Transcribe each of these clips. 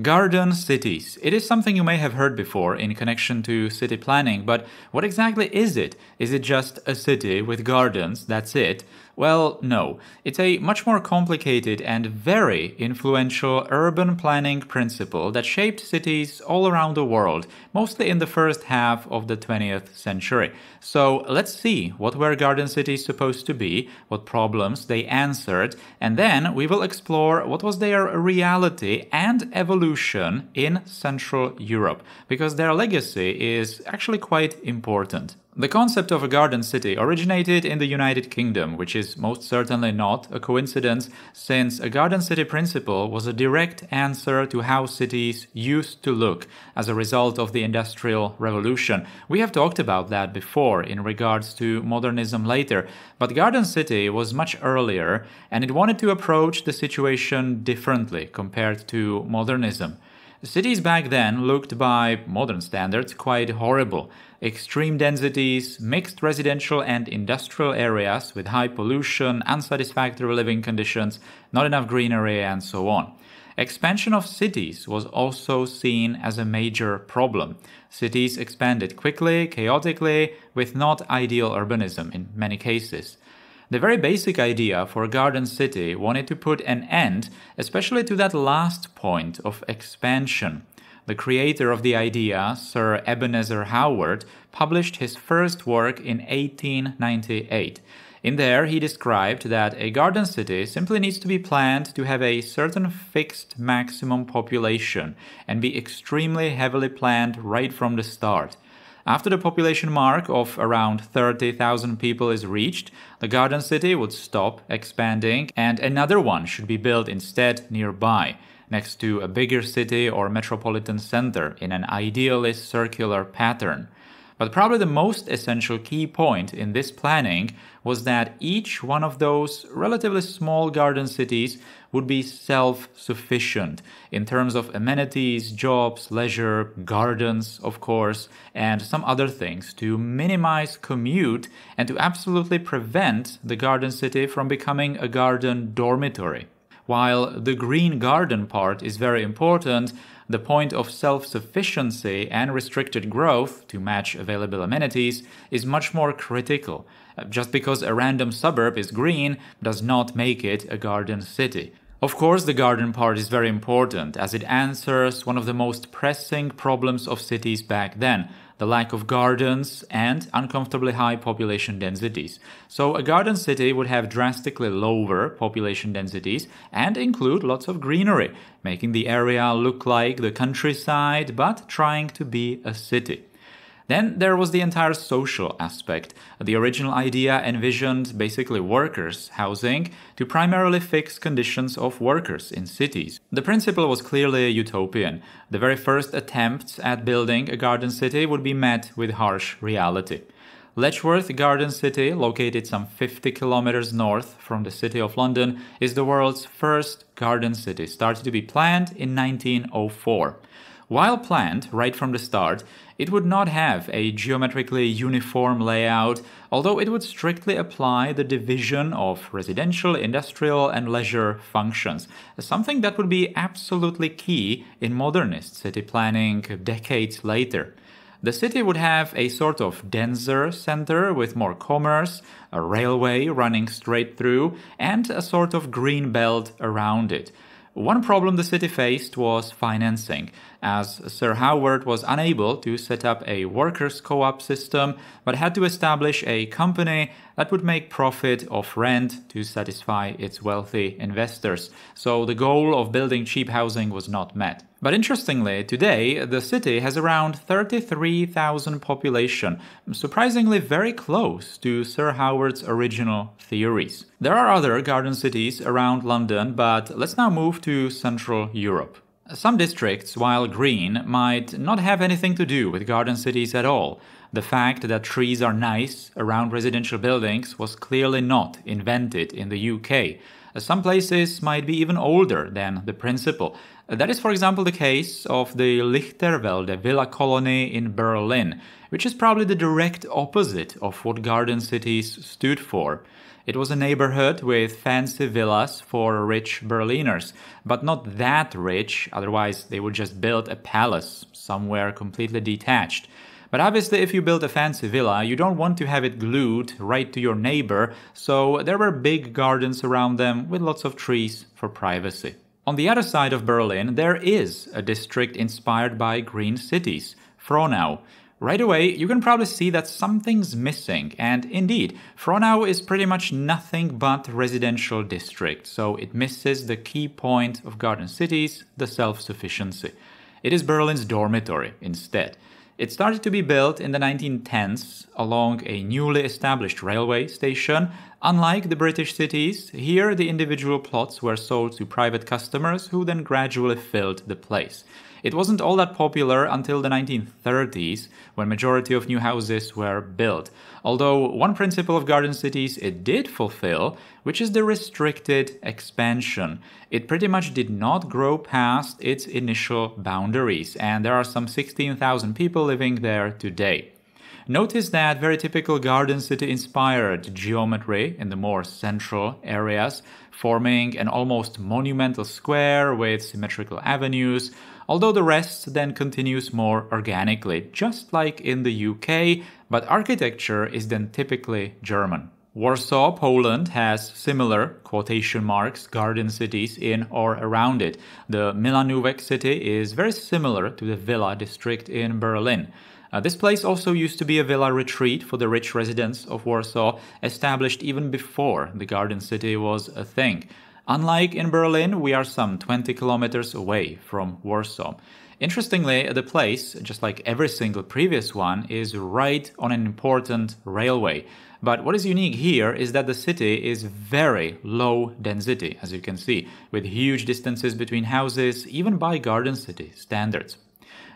Garden cities. It is something you may have heard before in connection to city planning, but what exactly is it? Is it just a city with gardens, that's it? Well, no. It's a much more complicated and very influential urban planning principle that shaped cities all around the world, mostly in the first half of the 20th century. So let's see what were garden cities supposed to be, what problems they answered, and then we will explore what was their reality and evolution in Central Europe, because their legacy is actually quite important. The concept of a garden city originated in the United Kingdom, which is most certainly not a coincidence, since a garden city principle was a direct answer to how cities used to look as a result of the Industrial Revolution. We have talked about that before in regards to modernism later, but garden city was much earlier and it wanted to approach the situation differently compared to modernism. Cities back then looked, by modern standards, quite horrible. Extreme densities, mixed residential and industrial areas with high pollution, unsatisfactory living conditions, not enough greenery, and so on. Expansion of cities was also seen as a major problem. Cities expanded quickly, chaotically, with not ideal urbanism in many cases. The very basic idea for a garden city wanted to put an end, especially to that last point of expansion. The creator of the idea, Sir Ebenezer Howard, published his first work in 1898. In there, he described that a garden city simply needs to be planned to have a certain fixed maximum population and be extremely heavily planned right from the start. After the population mark of around 30,000 people is reached, the garden city would stop expanding and another one should be built instead nearby, next to a bigger city or metropolitan center in an ideally circular pattern. But probably the most essential key point in this planning was that each one of those relatively small garden cities would be self-sufficient in terms of amenities, jobs, leisure, gardens, of course, and some other things to minimize commute and to absolutely prevent the garden city from becoming a garden dormitory. While the green garden part is very important, the point of self-sufficiency and restricted growth to match available amenities is much more critical. Just because a random suburb is green does not make it a garden city. Of course, the garden part is very important as it answers one of the most pressing problems of cities back then, the lack of gardens and uncomfortably high population densities. So a garden city would have drastically lower population densities and include lots of greenery, making the area look like the countryside but trying to be a city. Then there was the entire social aspect. The original idea envisioned basically workers' housing to primarily fix conditions of workers in cities. The principle was clearly utopian. The very first attempts at building a garden city would be met with harsh reality. Letchworth Garden City, located some 50 kilometers north from the city of London, is the world's first garden city, started to be planned in 1904. While planned right from the start, it would not have a geometrically uniform layout, although it would strictly apply the division of residential, industrial, and leisure functions, something that would be absolutely key in modernist city planning decades later. The city would have a sort of denser center with more commerce, a railway running straight through, and a sort of green belt around it. One problem the city faced was financing, as Sir Howard was unable to set up a workers' co-op system, but had to establish a company that would make profit off rent to satisfy its wealthy investors. So the goal of building cheap housing was not met. But interestingly, today the city has around 33,000 population, surprisingly very close to Sir Howard's original theories. There are other garden cities around London, but let's now move to Central Europe. Some districts, while green, might not have anything to do with garden cities at all. The fact that trees are nice around residential buildings was clearly not invented in the UK. Some places might be even older than the principle. That is, for example, the case of the Lichterwälde villa colony in Berlin, which is probably the direct opposite of what garden cities stood for. It was a neighborhood with fancy villas for rich Berliners, but not that rich, otherwise they would just build a palace somewhere completely detached. But obviously if you build a fancy villa, you don't want to have it glued right to your neighbor, so there were big gardens around them with lots of trees for privacy. On the other side of Berlin, there is a district inspired by green cities, Frohnau. Right away, you can probably see that something's missing, and indeed, Frohnau is pretty much nothing but residential district, so it misses the key point of garden cities, the self-sufficiency. It is Berlin's dormitory instead. It started to be built in the 1910s along a newly established railway station. Unlike the British cities, here the individual plots were sold to private customers who then gradually filled the place. It wasn't all that popular until the 1930s, when majority of new houses were built. Although one principle of garden cities it did fulfill, which is the restricted expansion. It pretty much did not grow past its initial boundaries, and there are some 16,000 people living there today. Notice that very typical garden city-inspired geometry in the more central areas, forming an almost monumental square with symmetrical avenues, although the rest then continues more organically, just like in the UK, but architecture is then typically German. Warsaw, Poland has similar, quotation marks, garden cities in or around it. The Milanówek city is very similar to the Villa district in Berlin. This place also used to be a villa retreat for the rich residents of Warsaw, established even before the garden city was a thing. Unlike in Berlin, we are some 20 kilometers away from Warsaw. Interestingly, the place, just like every single previous one, is right on an important railway. But what is unique here is that the city is very low density, as you can see, with huge distances between houses, even by garden city standards.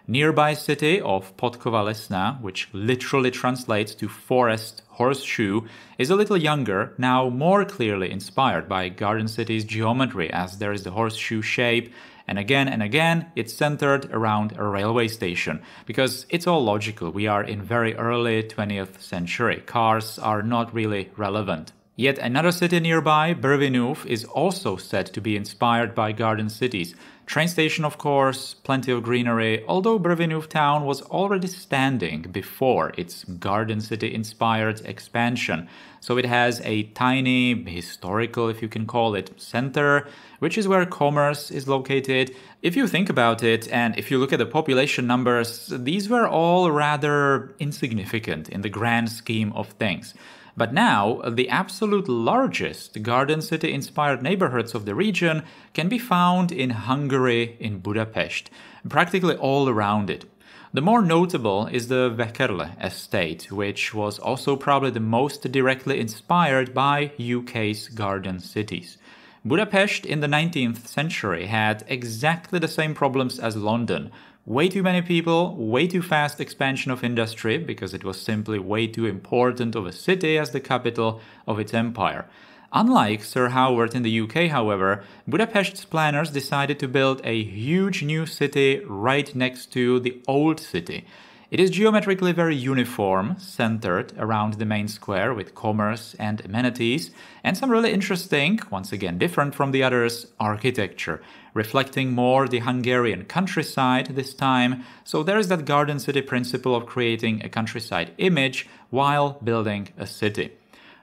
Nearby city of Podkova Lesna, which literally translates to forest horseshoe, is a little younger, now more clearly inspired by garden city's geometry, as there is the horseshoe shape, and again, it's centered around a railway station, because it's all logical. We are in very early 20th century. Cars are not really relevant. Yet another city nearby, Brvinov, is also said to be inspired by garden cities. Train station, of course, plenty of greenery, although Brvinov town was already standing before its garden city-inspired expansion. So it has a tiny, historical, if you can call it, center, which is where commerce is located. If you think about it, and if you look at the population numbers, these were all rather insignificant in the grand scheme of things. But now, the absolute largest garden city-inspired neighborhoods of the region can be found in Hungary, in Budapest, practically all around it. The more notable is the Wekerle estate, which was also probably the most directly inspired by UK's garden cities. Budapest in the 19th century had exactly the same problems as London. Way too many people, way too fast expansion of industry, because it was simply way too important of a city as the capital of its empire. Unlike Sir Howard in the UK, however, Budapest's planners decided to build a huge new city right next to the old city. It is geometrically very uniform, centered around the main square with commerce and amenities, and some really interesting, once again different from the others, architecture, reflecting more the Hungarian countryside this time, so there is that garden city principle of creating a countryside image while building a city.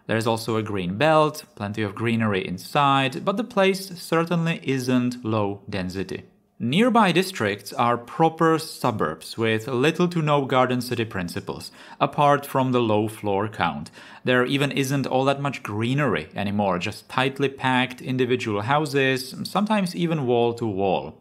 There is also a green belt, plenty of greenery inside, but the place certainly isn't low density. Nearby districts are proper suburbs with little to no garden city principles, apart from the low floor count. There even isn't all that much greenery anymore, just tightly packed individual houses, sometimes even wall to wall.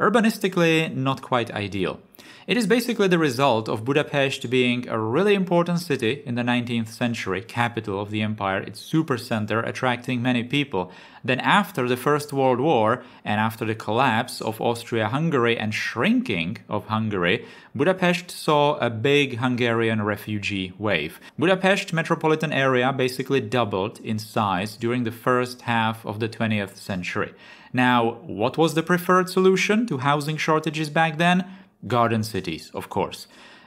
Urbanistically, not quite ideal. It is basically the result of Budapest being a really important city in the 19th century, capital of the empire, its supercenter attracting many people. Then after the First World War and after the collapse of Austria-Hungary and shrinking of Hungary, Budapest saw a big Hungarian refugee wave. Budapest metropolitan area basically doubled in size during the first half of the 20th century. Now, what was the preferred solution to housing shortages back then? Garden cities, of course.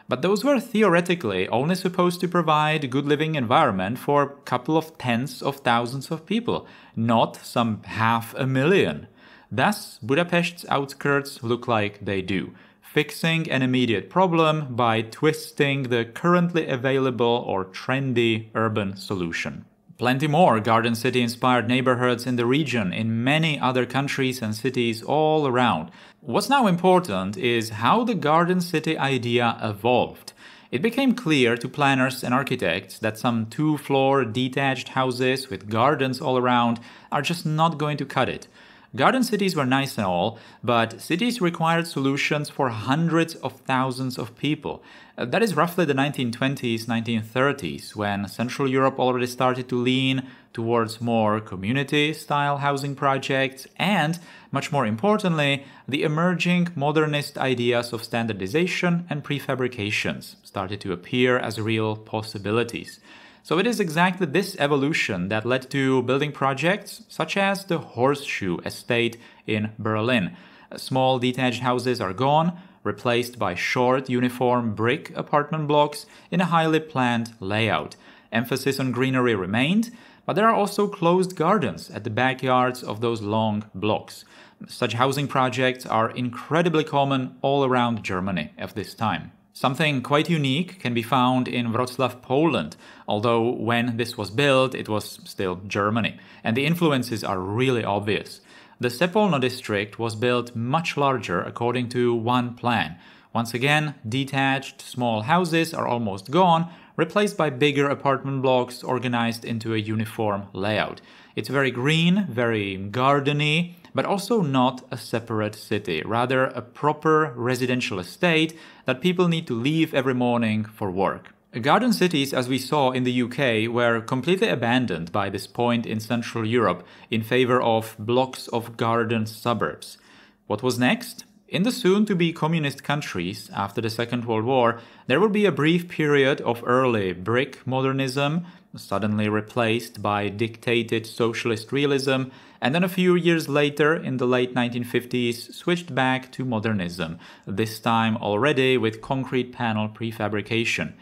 But those were theoretically only supposed to provide a good living environment for a couple of tens of thousands of people, not some 500,000. Thus, Budapest's outskirts look like they do, fixing an immediate problem by twisting the currently available or trendy urban solution. Plenty more Garden City-inspired neighborhoods in the region in many other countries and cities all around. What's now important is how the Garden City idea evolved. It became clear to planners and architects that some two-floor detached houses with gardens all around are just not going to cut it. Garden cities were nice and all, but cities required solutions for hundreds of thousands of people. That is roughly the 1920s, 1930s, when Central Europe already started to lean towards more community-style housing projects and, much more importantly, the emerging modernist ideas of standardization and prefabrications started to appear as real possibilities. So it is exactly this evolution that led to building projects such as the Horseshoe Estate in Berlin. Small detached houses are gone, replaced by short uniform brick apartment blocks in a highly planned layout. Emphasis on greenery remained, but there are also closed gardens at the backyards of those long blocks. Such housing projects are incredibly common all around Germany at this time. Something quite unique can be found in Wrocław, Poland, although when this was built it was still Germany, and the influences are really obvious. The Sepolno district was built much larger according to one plan. Once again, detached small houses are almost gone, replaced by bigger apartment blocks organized into a uniform layout. It's very green, very gardeny, but also not a separate city, rather a proper residential estate that people need to leave every morning for work. Garden cities, as we saw in the UK, were completely abandoned by this point in Central Europe in favor of blocks of garden suburbs. What was next? In the soon-to-be communist countries after the Second World War, there will be a brief period of early brick modernism, suddenly replaced by dictated socialist realism, and then a few years later, in the late 1950s, switched back to modernism, this time already with concrete panel prefabrication.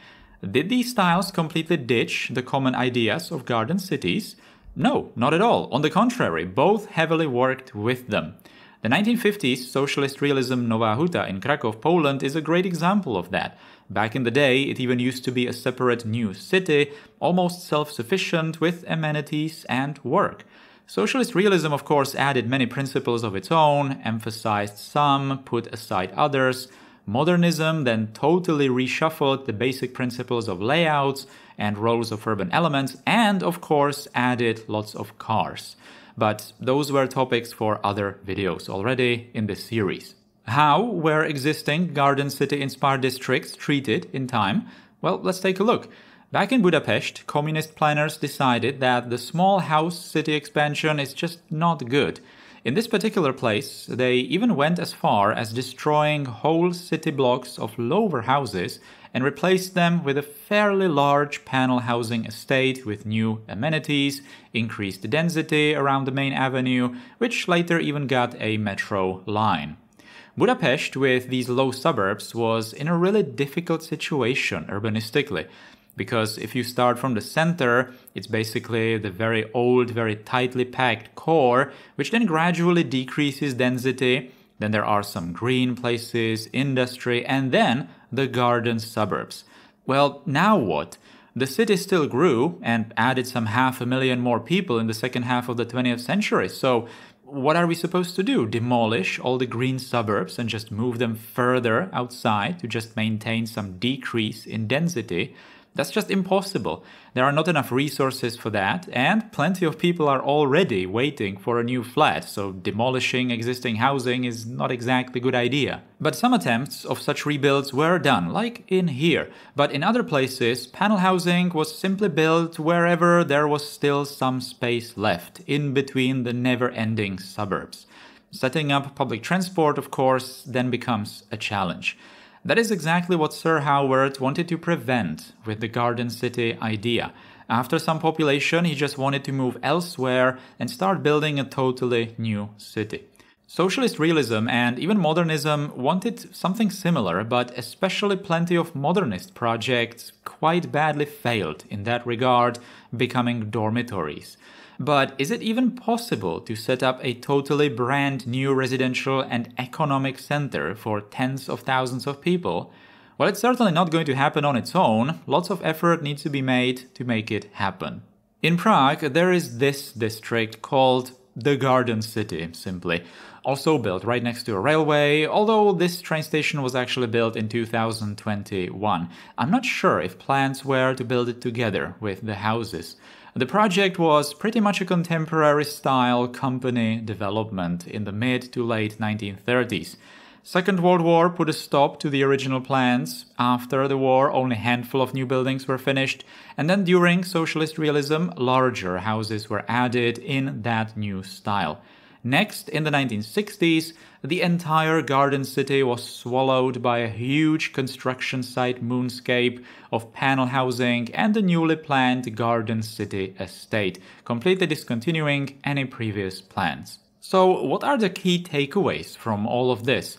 Did these styles completely ditch the common ideas of garden cities? No, not at all. On the contrary, both heavily worked with them. The 1950s socialist realism Nowa Huta in Kraków, Poland is a great example of that. Back in the day, it even used to be a separate new city, almost self-sufficient with amenities and work. Socialist realism, of course, added many principles of its own, emphasized some, put aside others. Modernism then totally reshuffled the basic principles of layouts and roles of urban elements, and, of course, added lots of cars. But those were topics for other videos already in this series. How were existing garden city-inspired districts treated in time? Well, let's take a look. Back in Budapest, communist planners decided that the small house city expansion is just not good. In this particular place, they even went as far as destroying whole city blocks of lower houses and replaced them with a fairly large panel housing estate with new amenities, increased density around the main avenue, which later even got a metro line. Budapest, with these low suburbs, was in a really difficult situation urbanistically. Because if you start from the center, it's basically the very old, very tightly packed core, which then gradually decreases density. Then there are some green places, industry, and then the garden suburbs. Well, now what? The city still grew and added some 500,000 more people in the second half of the 20th century. So what are we supposed to do? Demolish all the green suburbs and just move them further outside to just maintain some decrease in density? That's just impossible. There are not enough resources for that, and plenty of people are already waiting for a new flat, so demolishing existing housing is not exactly a good idea. But some attempts of such rebuilds were done, like in here. But in other places, panel housing was simply built wherever there was still some space left, in between the never-ending suburbs. Setting up public transport, of course, then becomes a challenge. That is exactly what Sir Howard wanted to prevent with the Garden City idea. After some population, he just wanted to move elsewhere and start building a totally new city. Socialist realism and even modernism wanted something similar, but especially plenty of modernist projects quite badly failed in that regard, becoming dormitories. But is it even possible to set up a totally brand new residential and economic center for tens of thousands of people? Well, it's certainly not going to happen on its own. Lots of effort needs to be made to make it happen. In Prague, there is this district called the Garden City, simply. Also built right next to a railway, although this train station was actually built in 2021. I'm not sure if plans were to build it together with the houses. The project was pretty much a contemporary style company development in the mid to late 1930s. Second World War put a stop to the original plans. After the war, only a handful of new buildings were finished, and then during socialist realism, larger houses were added in that new style. Next, in the 1960s, the entire Garden City was swallowed by a huge construction site moonscape of panel housing and the newly planned Garden City estate, completely discontinuing any previous plans. So, what are the key takeaways from all of this?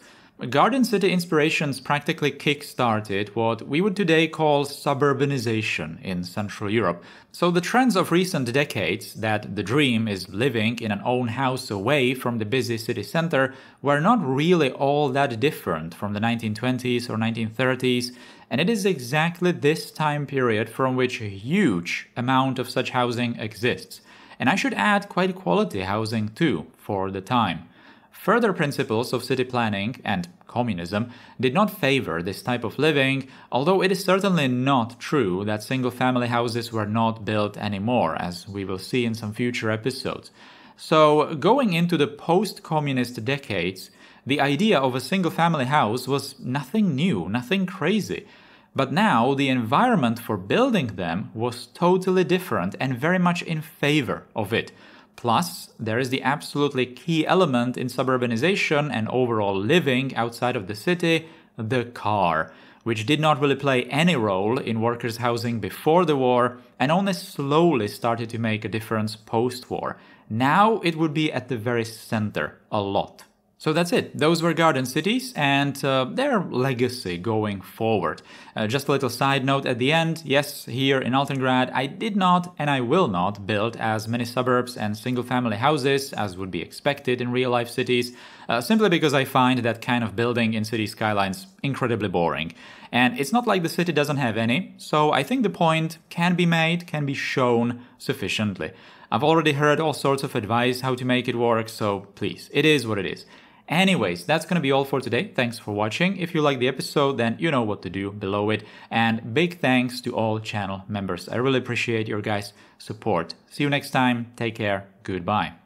Garden City inspirations practically kick-started what we would today call suburbanization in Central Europe. So the trends of recent decades, that the dream is living in an own house away from the busy city center, were not really all that different from the 1920s or 1930s, and it is exactly this time period from which a huge amount of such housing exists. And I should add quite quality housing too, for the time. Further principles of city planning and communism did not favor this type of living, although it is certainly not true that single-family houses were not built anymore, as we will see in some future episodes. So, going into the post-communist decades, the idea of a single-family house was nothing new, nothing crazy. But now the environment for building them was totally different and very much in favor of it. Plus, there is the absolutely key element in suburbanization and overall living outside of the city, the car, which did not really play any role in workers' housing before the war and only slowly started to make a difference post-war. Now it would be at the very center a lot. So that's it. Those were garden cities and their legacy going forward. Just a little side note at the end. Yes, here in Altengrad, I did not and I will not build as many suburbs and single-family houses as would be expected in real-life cities, simply because I find that kind of building in city skylines incredibly boring. And it's not like the city doesn't have any, so I think the point can be made, can be shown sufficiently. I've already heard all sorts of advice how to make it work, so please, it is what it is. Anyways, that's gonna be all for today. Thanks for watching. If you like the episode, then you know what to do below it. And big thanks to all channel members. I really appreciate your guys' support. See you next time. Take care. Goodbye.